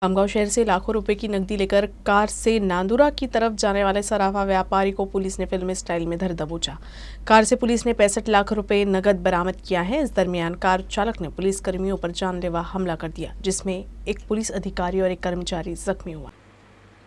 खामगांव शहर से लाखों रुपए की नकदी लेकर कार से नांदुरा की तरफ जाने वाले सराफा व्यापारी को पुलिस ने फिल्मी स्टाइल में धर दबोचा। कार से पुलिस ने 65 लाख रुपए नगद बरामद किया है। इस दरमियान कार चालक ने पुलिस कर्मियों पर जानलेवा हमला कर दिया, जिसमें एक पुलिस अधिकारी और एक कर्मचारी जख्मी हुआ।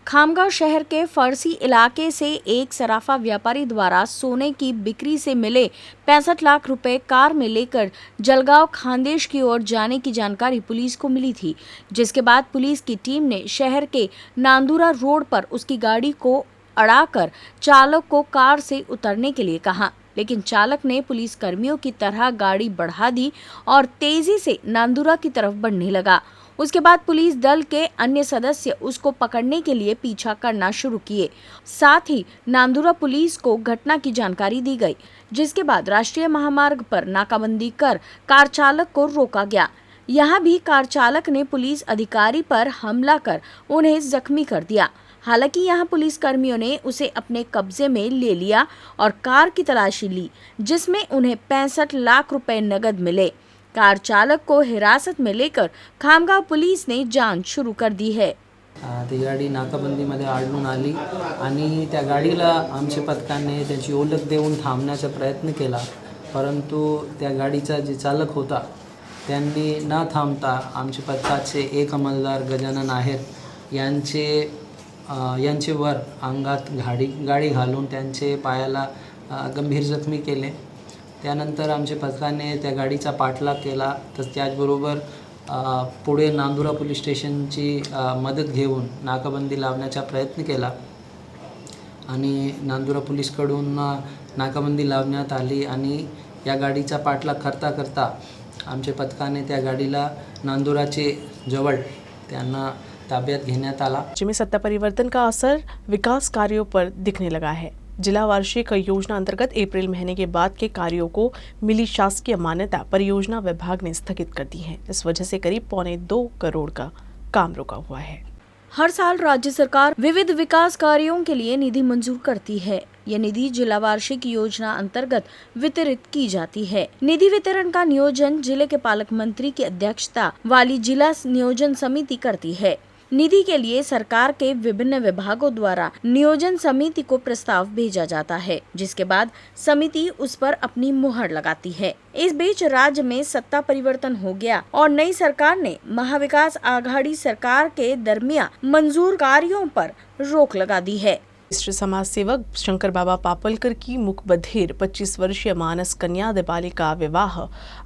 खामगांव शहर के फरसी इलाके से एक सराफा व्यापारी द्वारा सोने की बिक्री से मिले 65 लाख रुपए कार में लेकर जलगांव खानदेश की ओर जाने की जानकारी पुलिस को मिली थी, जिसके बाद पुलिस की टीम ने शहर के नांदुरा रोड पर उसकी गाड़ी को अड़ाकर चालक को कार से उतरने के लिए कहा, लेकिन चालक ने पुलिस कर्मियों की तरह गाड़ी बढ़ा दी और तेजी से नांदुरा की तरफ बढ़ने लगा। उसके बाद पुलिस दल के अन्य सदस्य उसको पकड़ने के लिए पीछा करना शुरू किए। साथ ही नांदुरा पुलिस को घटना की जानकारी दी गई, जिसके बाद राष्ट्रीय महामार्ग पर नाकाबंदी कर कार चालक को रोका गया। यहां भी कार चालक ने पुलिस अधिकारी पर हमला कर उन्हें जख्मी कर दिया। हालांकि यहां पुलिस कर्मियों ने उसे अपने कब्जे में ले लिया और कार की तलाशी ली, जिसमें उन्हें 65 लाख रुपए नगद मिले। कार चालक को हिरासत में लेकर खामगाव पुलिस ने जांच शुरू कर दी है। ती गाडी नाकाबंदीमध्ये आढळून आली आणि त्या गाडीला आमच्या पथकाने त्याची ओळख देऊन थांबण्याचा प्रयत्न केला, परंतु त्या गाडीचा जे चालक होता त्यांनी न थांबता आमच्या पथकाचे एक अंमलदार गजानन आहेर यांचे वर अंगात गाडी घालून त्यांचे पायाला गंभीर जखमी केले। त्यानंतर आमच्या पथकाने त्या गाडीचा पाठलाग केला, तर त्याचबरोबर पुढे नांदुरा पोलीस स्टेशनची मदत घेऊन नाकाबंदी लावण्याचा प्रयत्न केला आणि नांदुरा पोलीसकडून नाकाबंदी लावण्यात आली आणि या गाडीचा पाठलाग करता करता आमच्या पथकाने त्या गाडीला नांदुराचे जवळ त्यांना ताब्यात घेण्यात आला। राज्य में सत्ता परिवर्तन का असर विकास कार्यों पर दिखने लगा है। जिला वार्षिक योजना अंतर्गत अप्रैल महीने के बाद के कार्यों को मिली शासकीय मान्यता परियोजना विभाग ने स्थगित कर दी है। इस वजह से करीब 1.25 करोड़ का काम रुका हुआ है। हर साल राज्य सरकार विविध विकास कार्यों के लिए निधि मंजूर करती है। यह निधि जिला वार्षिक योजना अंतर्गत वितरित की जाती है। निधि वितरण का नियोजन जिले के पालक मंत्री की अध्यक्षता वाली जिला नियोजन समिति करती है। निधि के लिए सरकार के विभिन्न विभागों द्वारा नियोजन समिति को प्रस्ताव भेजा जाता है, जिसके बाद समिति उस पर अपनी मुहर लगाती है। इस बीच राज्य में सत्ता परिवर्तन हो गया और नई सरकार ने महाविकास आघाड़ी सरकार के दरमियान मंजूर कार्यों पर रोक लगा दी है। वरिष्ठ समाज सेवक शंकर बाबा पापलकर की मुकबधिर 25 वर्षीय मानस कन्या दीपाली का विवाह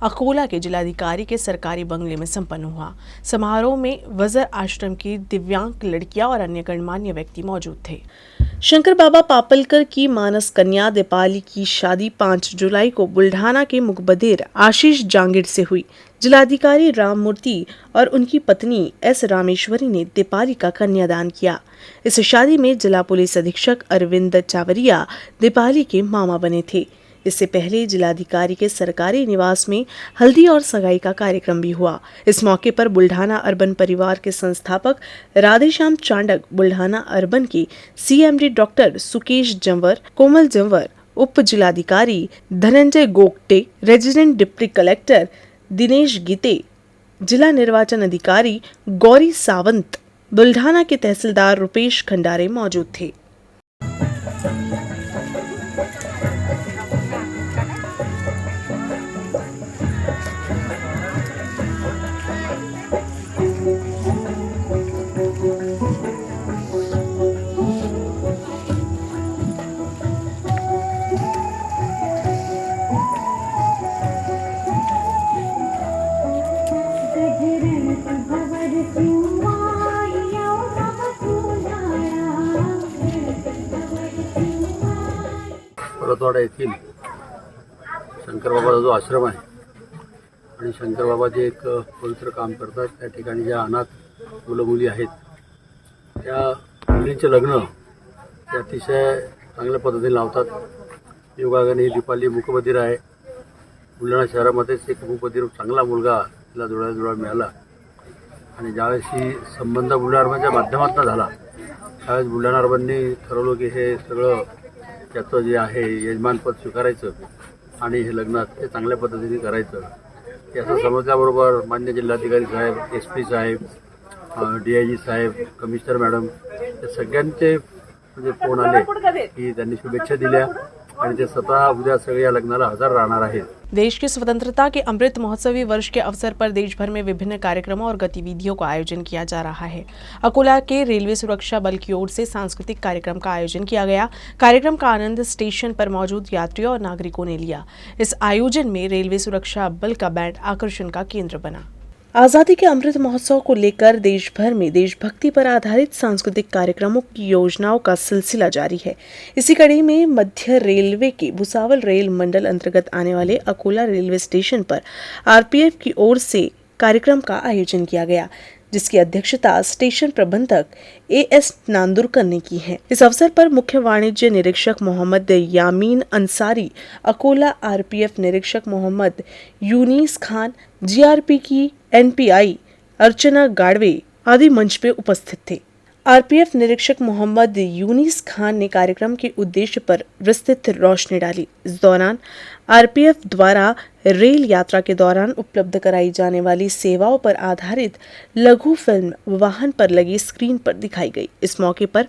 अकोला के जिलाधिकारी के सरकारी बंगले में संपन्न हुआ। समारोह में वजर आश्रम की दिव्यांग लड़कियां और अन्य गणमान्य व्यक्ति मौजूद थे। शंकर बाबा पापलकर की मानस कन्या दीपाली की शादी 5 जुलाई को बुल्ढाना के मुकबधिर आशीष जांगिड़ से हुई। जिलाधिकारी राममूर्ति और उनकी पत्नी एस रामेश्वरी ने दीपाली का कन्यादान किया। इस शादी में जिला पुलिस अधीक्षक अरविंद चावरिया दीपाली के मामा बने थे। इससे पहले जिलाधिकारी के सरकारी निवास में हल्दी और सगाई का कार्यक्रम भी हुआ। इस मौके पर बुल्ढाना अर्बन परिवार के संस्थापक राधेश्याम चांडक, बुल्ढाना अर्बन के सीएमडी डॉक्टर सुकेश जंवर, कोमल जंवर, उप जिलाधिकारी Dhananjay Gogate, resident deputy collector Dinesh Gite, जिला निर्वाचन अधिकारी गौरी सावंत, बुल्ढाना के तहसीलदार रुपेश खंडारे मौजूद थे। परतवाडा येथील शंकरबाबाचा जो आश्रम आहे आणि शंकरबाबा जे एक पवित्र काम करतात, त्या ठिकाणी ज्या अनाथ मुलं मुली आहेत त्या मुलींचे लग्न ते अतिशय चांगल्या पद्धतीने लावतात। योगायोगाने ही दीपाली मूकबधीर आहे। बुलढाणा शहरामध्येच एक मूकबधीर चांगला मुलगा तिला जुळा मिळाला आणि ज्यावेळेस ही संबंध बुलढाणा अर्बनच्या माध्यमातून झाला त्यावेळेस बुलढाणा अर्बनने ठरवलं की हे सगळं त्याचं जे आहे यजमानपद स्वीकारायचं आणि हे लग्न ते चांगल्या पद्धतीने करायचं। याचं समजल्याबरोबर मान्य जिल्हाधिकारी साहेब, SP साहेब DIG साहेब, कमिशनर मॅडम या सगळ्यांचे म्हणजे फोन आले की त्यांनी शुभेच्छा दिल्या आणि ते स्वतः उद्या सगळे या लग्नाला हजर राहणार आहेत. देश की स्वतंत्रता के अमृत महोत्सवी वर्ष के अवसर पर देश भर में विभिन्न कार्यक्रमों और गतिविधियों का आयोजन किया जा रहा है। अकोला के रेलवे सुरक्षा बल की ओर से सांस्कृतिक कार्यक्रम का आयोजन किया गया। कार्यक्रम का आनंद स्टेशन पर मौजूद यात्रियों और नागरिकों ने लिया। इस आयोजन में रेलवे सुरक्षा बल का बैंड आकर्षण का केंद्र बना। आज़ादी के अमृत महोत्सव को लेकर देश भर में देशभक्ति पर आधारित सांस्कृतिक कार्यक्रमों की योजनाओं का सिलसिला जारी है। इसी कड़ी में मध्य रेलवे के भुसावल रेल मंडल अंतर्गत आने वाले अकोला रेलवे स्टेशन पर आरपीएफ की ओर से कार्यक्रम का आयोजन किया गया, जिसकी अध्यक्षता स्टेशन प्रबंधक AS नांदुरकर ने की है। इस अवसर पर मुख्य वाणिज्य निरीक्षक मोहम्मद यामीन अंसारी, अकोला आरपीएफ निरीक्षक मोहम्मद यूनिस खान, GRP की NPI अर्चना गाड़वे आदि मंच पे उपस्थित थे। आरपीएफ निरीक्षक मोहम्मद यूनिस खान ने कार्यक्रम के उद्देश्य पर विस्तृत रोशनी डाली। इस दौरान आरपीएफ द्वारा रेल यात्रा के दौरान उपलब्ध कराई जाने वाली सेवाओं पर आधारित लघु फिल्म वाहन पर लगी स्क्रीन पर दिखाई गई। इस मौके पर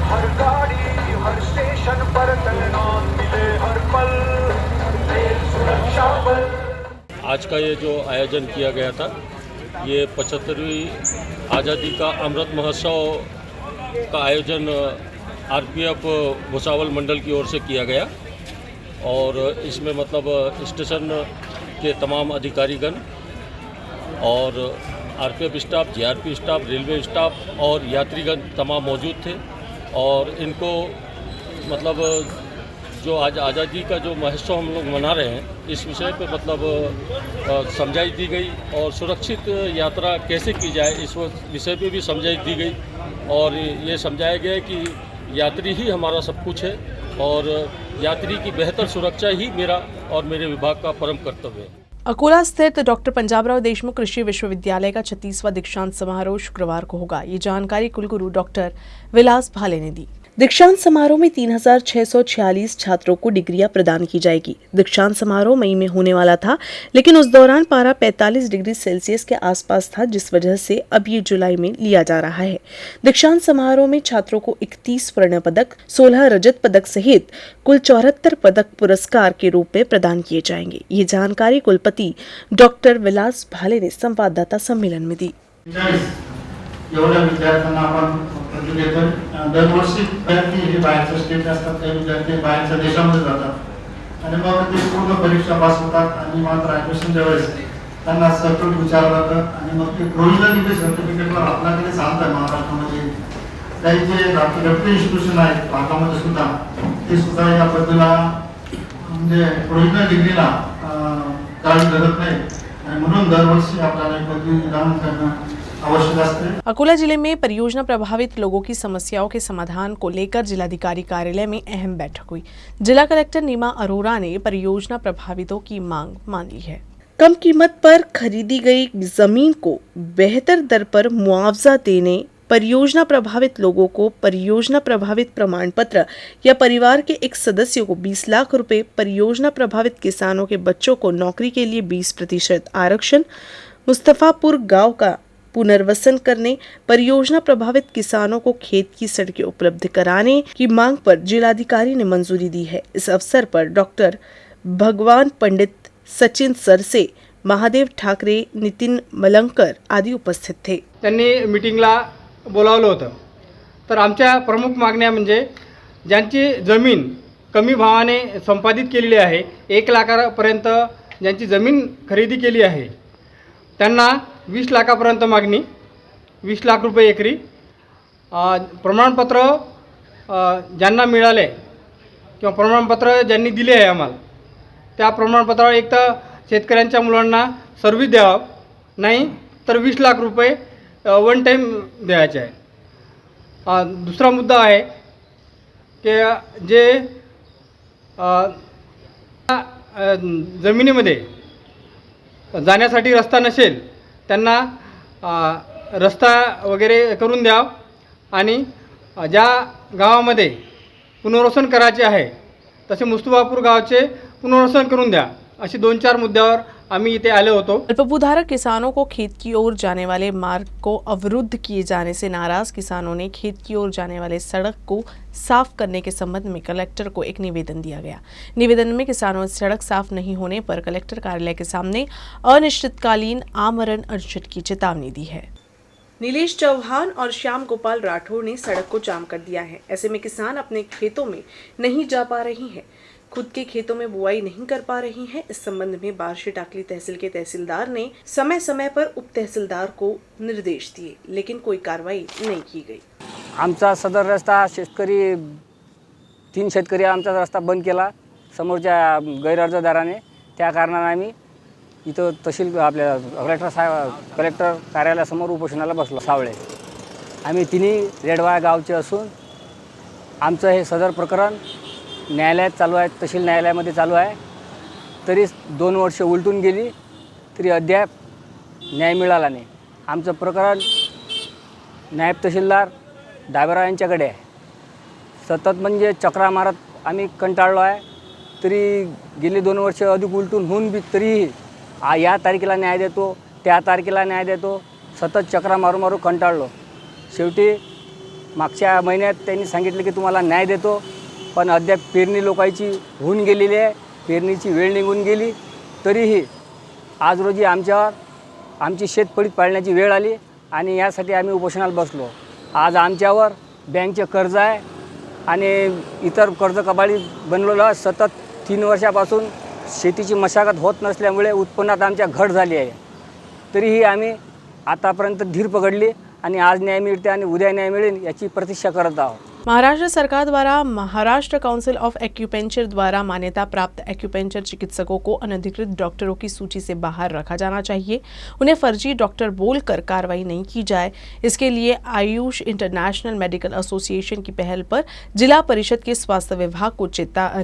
हर गाड़ी हर स्टेशन पर तैनात मिले हर पल रेल सुरक्षा बल। आज का ये जो आयोजन किया गया था, ये 75वीं आज़ादी का अमृत महोत्सव का आयोजन आरपीएफ भुसावल मंडल की ओर से किया गया और इसमें मतलब स्टेशन के तमाम अधिकारीगण और RPF staff, GRP staff, railway staff और यात्रीगण तमाम मौजूद थे और इनको मतलब जो आज आज़ादी का जो महोत्सव हम लोग मना रहे हैं, इस विषय पे मतलब समझाई दी गई और सुरक्षित यात्रा कैसे की जाए इस विषय पे भी समझाई दी गई और ये समझाया गया कि यात्री ही हमारा सब कुछ है और यात्री की बेहतर सुरक्षा ही मेरा और मेरे विभाग का परम कर्तव्य है। अकोला स्थित डॉक्टर पंजाबराव देशमुख कृषि विश्वविद्यालय का 36वां दीक्षांत समारोह शुक्रवार को होगा। ये जानकारी कुलगुरु डॉक्टर विलास भाले ने दी। दीक्षांत समारोह में 3646 छात्रों को डिग्रियां प्रदान की जाएगी। दीक्षांत समारोह मई में होने वाला था, लेकिन उस दौरान पारा 45 डिग्री सेल्सियस के आसपास था, जिस वजह से अब ये जुलाई में लिया जा रहा है। दीक्षांत समारोह में छात्रों को 31 स्वर्ण पदक, 16 रजत पदक सहित कुल 74 पदक पुरस्कार के रूप में प्रदान किए जाएंगे। ये जानकारी कुलपति डॉक्टर विलास भाले ने संवाददाता सम्मेलन में दी। एवढ्या विद्यार्थ्यांना आपण पदवी देतो। दरवर्षी विद्यार्थी हे बाहेरच्या स्टेट असतात, काही विद्यार्थी बाहेरच्या देशामध्ये जातात आणि मग ते पूर्ण परीक्षा पास होतात आणि मात्र ॲडमिशनच्या वेळेस त्यांना सर्टिफिकेट विचारलं जातं आणि मग ते प्रोव्हिजनल डिग्री सर्टिफिकेटवर आपल्याकडे सांगतात महाराष्ट्रामध्ये काही जे डॉक्टर इन्स्टिट्यूशन आहेत भारतामध्ये सुद्धा ते सुद्धा या पद्धतीला म्हणजे प्रोव्हिजनल डिग्रीला काही धरत नाही आणि म्हणून दरवर्षी आपल्याला पदवी प्रदान करणं अकोला जिले में परियोजना प्रभावित लोगों की समस्याओं के समाधान को लेकर जिलाधिकारी कार्यालय में अहम बैठक हुई। जिला कलेक्टर नीमा अरोरा ने परियोजना प्रभावितों की मांग मान ली है। कम कीमत पर खरीदी गई जमीन को बेहतर दर पर मुआवजा देने, परियोजना प्रभावित लोगों को परियोजना प्रभावित प्रमाण पत्र या परिवार के एक सदस्य को 20 लाख रुपए, परियोजना प्रभावित किसानों के बच्चों को नौकरी के लिए 20% आरक्षण, मुस्तफापुर गांव का पुनर्वसन करने, परियोजना प्रभावित किसानों को खेत की सड़कें उपलब्ध कराने की मांग पर जिलाधिकारी ने मंजूरी दी है। इस अवसर पर डॉक्टर भगवान पंडित, सचिन सरसे, महादेव ठाकरे, नितिन मलंकर आदि उपस्थित थे। त्यांनी मीटिंगला बोलावलं होतं। तर आमच्या प्रमुख मागण्या म्हणजे ज्यांची जमीन कमी भावाने संपादित केलेली आहे, 1 लाखापर्यंत ज्यांची जमीन खरेदी केली आहे त्यांना 20 लाखापर्यंत मागणी, 20 लाख रुपये एकरी। प्रमाणपत्र ज्यांना मिळाले किंवा प्रमाणपत्र ज्यांनी दिले आहे आम्हाला, त्या प्रमाणपत्रावर एक तर शेतकऱ्यांच्या मुलांना सर्व्हिस द्यावा, नाही तर 20 लाख रुपये वन टाईम द्यायचे आहे. दुसरा मुद्दा आहे की जे जमिनीमध्ये जाण्यासाठी रस्ता नसेल त्यांना रस्ता वगैरे करून द्याव आणि ज्या गावामध्ये पुनर्वसन करायचे आहे तसे मुस्तफापूर गावचे पुनर्वसन करून द्या. अशी 2-4 मुद्द्यावर आम्ही इथे आले होतो. अल्पभूधारक किसानों को खेत की ओर जाने वाले मार्ग को अवरुद्ध किए जाने से नाराज किसानों ने खेत की ओर जाने वाले सड़क को साफ करने के संबंध में कलेक्टर को एक निवेदन दिया गया. निवेदन में किसानों से सड़क साफ नहीं होने पर कलेक्टर कार्यालय के सामने अनिश्चितकालीन आमरण अनशन की चेतावनी दी है. नीलेश चौहान और श्याम गोपाल राठौर ने सड़क को जाम कर दिया है. ऐसे में किसान अपने खेतों में नहीं जा पा रही हैं, खुद के खेतों में बुआई नहीं कर पा रही हैं. इस संबंध में बार्शी टाकली तहसील के तहसीलदार ने समय समय पर उप तहसीलदार को निर्देश दिए, लेकिन कोई कार्रवाई नहीं की गई. आमचा सदर रस्ता शेतकरी 3 शेतकरी आमचा रस्ता बंद केला समोरच्या गैरअर्जदाराने. त्या कारणाने आम्ही इथं तहसील आपल्या कलेक्टर कार्यालयासमोर उपोषणाला बसलो. सावळे आम्ही तिन्ही रेडवाळा गावचे असून आमचं हे सदर प्रकरण न्यायालयात चालू आहे, तहसील न्यायालयामध्ये चालू आहे. तरी 2 वर्ष उलटून गेली तरी अद्याप न्याय मिळाला नाही. आमचं प्रकरण नायब तहसीलदार डाबेराव यांच्याकडे आहे. सतत म्हणजे चक्रा मारत आम्ही कंटाळलो आहे. तरी गेली 2 वर्ष अधिक उलटून होऊन बी तरीही या तारखेला न्याय देतो, त्या तारखेला न्याय देतो, सतत चक्रा मारू कंटाळलो. शेवटी मागच्या महिन्यात त्यांनी सांगितलं की तुम्हाला न्याय देतो, पण अद्याप पेरणी लोकांची होऊन गेलेली आहे, पेरणीची वेळ निघून गेली. तरीही आज रोजी आमची शेतपडीत पाळण्याची वेळ आली आणि यासाठी आम्ही उपोषणाला बसलो. आज आमच्यावर बँकचे कर्ज आहे आणि इतर कर्ज कबाळी बनलेलं. सतत 3 वर्षापासून शेतीची मशागत होत नसल्यामुळे उत्पन्नात आमच्या घट झाली आहे. तरीही आम्ही आतापर्यंत धीर पकडली आणि आज न्याय मिळते आणि उद्या न्याय मिळेल याची प्रतीक्षा करत आहोत. महाराष्ट्र सरकार द्वारा महाराष्ट्र काउंसिल ऑफ एक्यूपेंचर द्वारा मान्यता प्राप्त एक्यूपेंचर चिकित्सकों को अनधिकृत डॉक्टरों की सूची से बाहर रखा जाना चाहिए. उन्हें फर्जी डॉक्टर बोलकर कार्रवाई नहीं की जाए. इसके लिए आयुष इंटरनेशनल मेडिकल एसोसिएशन की पहल पर जिला परिषद के स्वास्थ्य विभाग को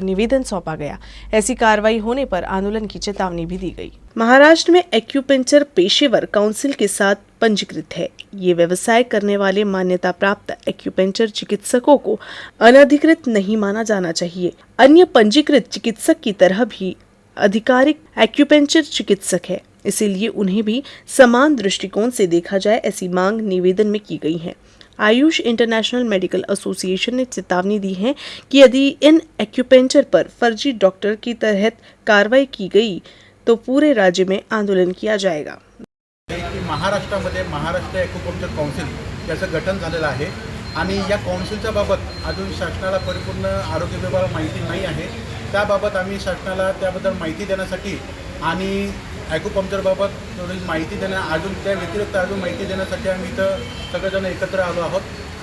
निवेदन सौंपा गया. ऐसी कार्रवाई होने पर आंदोलन की चेतावनी भी दी गई. महाराष्ट्र में एक्यूपेंचर पेशेवर काउंसिल के साथ पंजीकृत है. ये व्यवसाय करने वाले मान्यता प्राप्त एक्यूपेंचर चिकित्सकों को अनधिकृत नहीं माना जाना चाहिए. अन्य पंजीकृत चिकित्सक की तरह भी आधिकारिक एक्यूपेंचर चिकित्सक है, इसीलिए उन्हें भी समान दृष्टिकोण से देखा जाए, ऐसी मांग निवेदन में की गई है. आयुष इंटरनेशनल मेडिकल एसोसिएशन ने चेतावनी दी है कि यदि इन एक्यूपेंचर पर फर्जी डॉक्टर की तहत कार्रवाई की गई तो पूरे राज्य में आंदोलन किया जाएगा. महाराष्ट्रामध्ये महाराष्ट्र ॲक्युपंक्चर काउन्सिल याचं गठन झालेलं आहे आणि या काउन्सिलच्या बाबत अजून शासनाला परिपूर्ण आरोग्य विभागाला माहिती नाही आहे. त्याबाबत आम्ही शासनाला त्याबद्दल माहिती देण्यासाठी आणि ॲक्युपंक्चरबाबत थोडी माहिती अजून त्या व्यतिरिक्त अजून माहिती देण्यासाठी आम्ही इथं सगळेजण एकत्र आलो आहोत.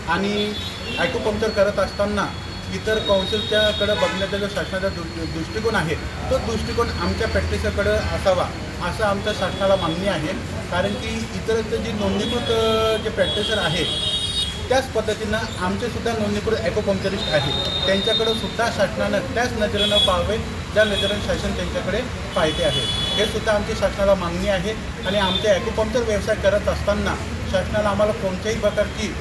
आणि ॲक्युपंक्चर करत असताना इतर काउन्सिलच्याकडे बघण्याचा जो शासनाचा दृष्टिकोन आहे तो दृष्टिकोन आमच्या प्रॅक्टिसकडे असावा असं आमच्या शासनाला मागणी आहे. कारण की इतरत्र जी नोंदणीकृत जे प्रॅक्टिसर आहे त्याच पद्धतीनं आमचेसुद्धा नोंदणीकृत ॲक्युपंक्चरिस्ट आहेत, त्यांच्याकडे सुद्धा शासनानं त्याच नजरेनं पाहावे ज्या नजरेनं शासन त्यांच्याकडे पाहते आहे. हे सुद्धा आमची शासनाला मागणी आहे. आणि आमचे ॲक्युपंक्चर व्यवसाय करत असताना शासनाला आम्हाला कोणत्याही प्रकारची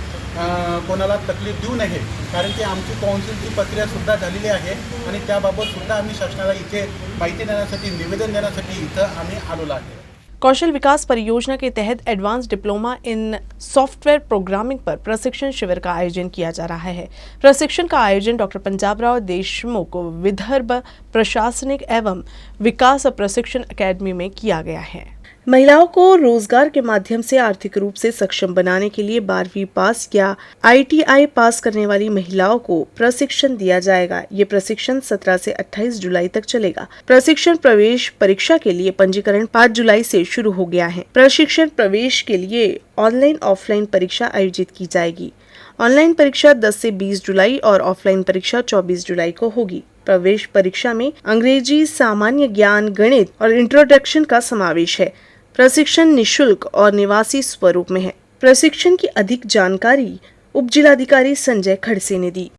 कोणाला तकलीफ देऊ नये. कारण की आमची काउन्सिलची प्रक्रियासुद्धा झालेली आहे आणि त्याबाबतसुद्धा आम्ही शासनाला इथे माहिती देण्यासाठी निवेदन देण्यासाठी इथं आम्ही आलेलो आहे. कौशल विकास परियोजना के तहत advance diploma in software programming पर प्रशिक्षण शिविर का आयोजन किया जा रहा है. प्रशिक्षण का आयोजन डॉक्टर पंजाबराव देशमुख विदर्भ प्रशासनिक एवं विकास प्रशिक्षण अकेडमी में किया गया है. महिलाओं को रोजगार के माध्यम से आर्थिक रूप से सक्षम बनाने के लिए 12वीं पास या ITI पास करने वाली महिलाओं को प्रशिक्षण दिया जाएगा. ये प्रशिक्षण 17 से 28 जुलाई तक चलेगा. प्रशिक्षण प्रवेश परीक्षा के लिए पंजीकरण 5 जुलाई से शुरू हो गया है. प्रशिक्षण प्रवेश के लिए ऑनलाइन ऑफलाइन परीक्षा आयोजित की जाएगी. ऑनलाइन परीक्षा 10 से 20 जुलाई और ऑफलाइन परीक्षा 24 जुलाई को होगी. प्रवेश परीक्षा में अंग्रेजी, सामान्य ज्ञान, गणित और इंट्रोडक्शन का समावेश है। प्रशिक्षण निशुल्क और निवासी स्वरूप में है। प्रशिक्षण की अधिक जानकारी उप जिलाधिकारी संजय खडसे ने दी।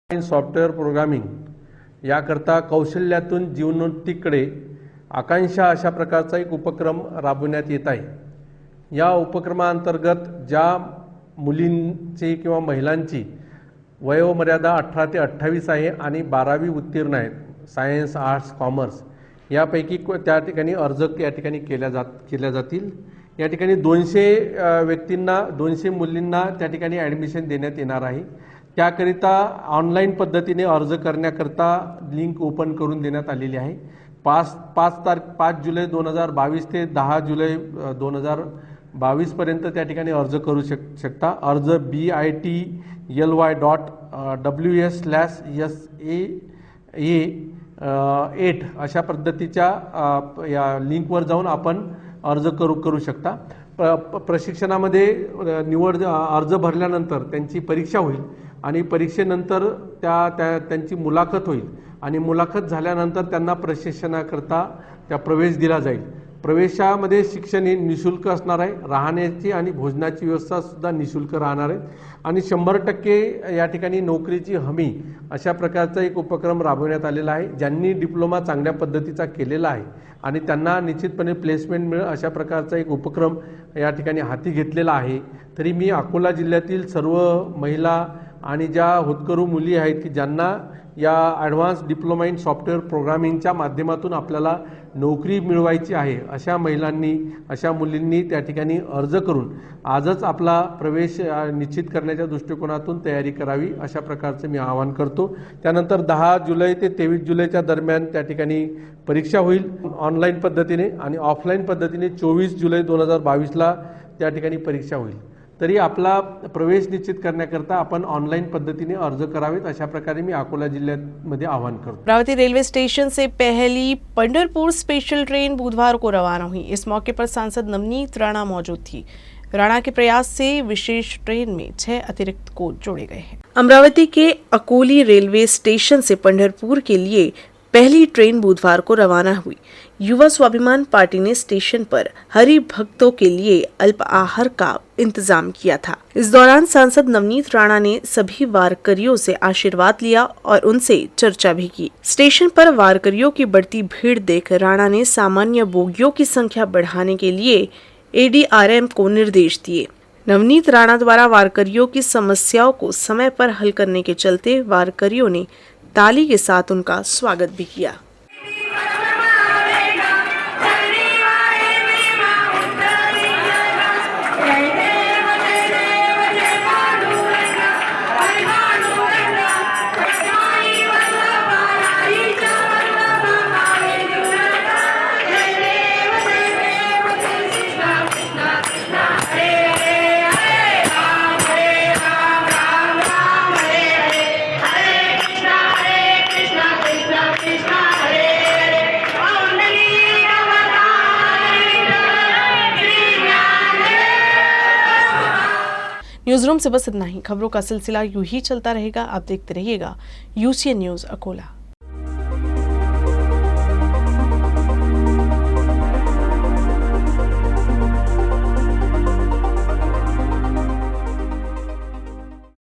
सॉफ्टवेअर प्रोग्रामिंग याकरता कौशल्यातून जीवनोन्नतीकडे आकांक्षा अशा प्रकारचा एक उपक्रम राबवण्यात येत आहे। या उपक्रमाअंतर्गत ज्या मुलींची किंवा महिलांची वयोमर्यादा 18 ते 28 आहे आणि 12वी उत्तीर्ण आहेत, सायन्स, आर्ट्स, कॉमर्स यापैकी त्या ठिकाणी अर्ज या ठिकाणी केल्या जातील। या ठिकाणी 200 व्यक्तींना 200 मुलींना त्या ठिकाणी ॲडमिशन देण्यात येणार आहे। त्याकरिता ऑनलाईन पद्धतीने अर्ज करण्याकरता लिंक ओपन करून देण्यात आलेली आहे। 5 जुलै 2022 ते 10 जुलै 2022 पर्यंत त्या ठिकाणी अर्ज करू शकता। अर्ज bity.ws/SA8 अशा पद्धतीच्या या लिंकवर जाऊन आपण अर्ज करू शकता। प्रशिक्षणामध्ये अर्ज भरल्यानंतर त्यांची परीक्षा होईल आणि परीक्षेनंतर त्यांची मुलाखत होईल आणि मुलाखत झाल्यानंतर त्यांना प्रशिक्षणाकरता त्या प्रवेश दिला जाईल। प्रवेशामध्ये शिक्षण हे निशुल्क असणार आहे। राहण्याची आणि भोजनाची व्यवस्था सुद्धा निशुल्क राहणार आहे आणि 100% या ठिकाणी नोकरीची हमी अशा प्रकारचा एक उपक्रम राबवण्यात आलेला आहे। ज्यांनी डिप्लोमा चांगल्या पद्धतीचा केलेला आहे आणि त्यांना निश्चितपणे प्लेसमेंट मिळेल अशा प्रकारचा एक उपक्रम या ठिकाणी हाती घेतलेला आहे। तरी मी अकोला जिल्ह्यातील सर्व महिला आणि ज्या होतकरू मुली आहेत की ज्यांना या ॲडव्हान्स डिप्लोमा इन सॉफ्टवेअर प्रोग्रामिंगच्या माध्यमातून आपल्याला नोकरी मिळवायची आहे, अशा महिलांनी, अशा मुलींनी त्या ठिकाणी अर्ज करून आजच आपला प्रवेश निश्चित करण्याच्या दृष्टिकोनातून तयारी करावी अशा प्रकारचे मी आवाहन करतो। त्यानंतर 10 जुलै ते 23 जुलैच्या दरम्यान त्या ठिकाणी परीक्षा होईल ऑनलाईन पद्धतीने आणि ऑफलाईन पद्धतीने 24 जुलै 2022ला त्या ठिकाणी परीक्षा होईल। तरी आपला प्रवेश निश्चित करण्याकरता आपण ऑनलाइन पद्धतीने अर्ज करावेत अशा प्रकारे मी अकोला जिल्ह्यामध्ये आवाहन करतो। अमरावती रेलवे स्टेशन से पहली पंढरपुर स्पेशल ट्रेन बुधवार को रवाना हुई। इस मौके पर सांसद नवनीत राणा मौजूद थी। राणा के प्रयास से विशेष ट्रेन में 6 अतिरिक्त कोच जोड़े गए हैं। अमरावती के अकोली रेलवे स्टेशन से पंढरपुर के लिए पहली ट्रेन बुधवार को रवाना हुई। युवा स्वाभिमान पार्टी ने स्टेशन पर हरि भक्तों के लिए अल्प आहार का इंतजाम किया था। इस दौरान सांसद नवनीत राणा ने सभी वारकरियों से आशीर्वाद लिया और उनसे चर्चा भी की। स्टेशन पर वारकरियों की बढ़ती भीड़ देख राणा ने सामान्य बोगियों की संख्या बढ़ाने के लिए ADRM को निर्देश दिए। नवनीत राणा द्वारा वारकरियों की समस्याओं को समय पर हल करने के चलते वारकरियों ने ताली के साथ उनका स्वागत भी किया। न्यूज रूम से बस इतना ही। खबरों का सिलसिला यूं ही चलता रहेगा। आप देखते रहिएगा UCN न्यूज अकोला।